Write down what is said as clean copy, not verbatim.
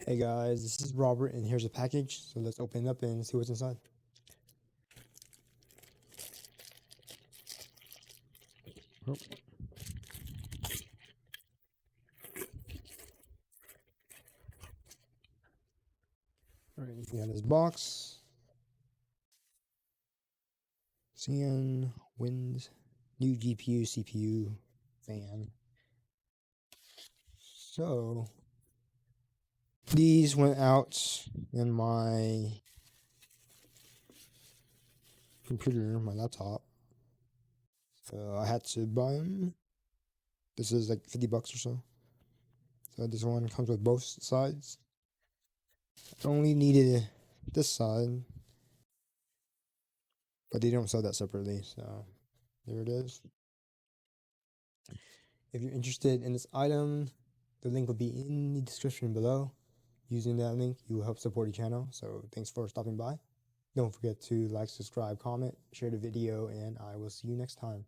Hey guys, this is Robert and here's a package, so let's open it up and see what's inside. Oh. Alright, we got this box. CyanWind, new GPU, CPU, fan. So, these went out in my computer, my laptop. So I had to buy them. This is like 50 bucks or so. So this one comes with both sides. I only needed this side, but they don't sell that separately, so there it is. If you're interested in this item, the link will be in the description below. Using that link, you will help support the channel, so thanks for stopping by. Don't forget to like, subscribe, comment, share the video, and I will see you next time.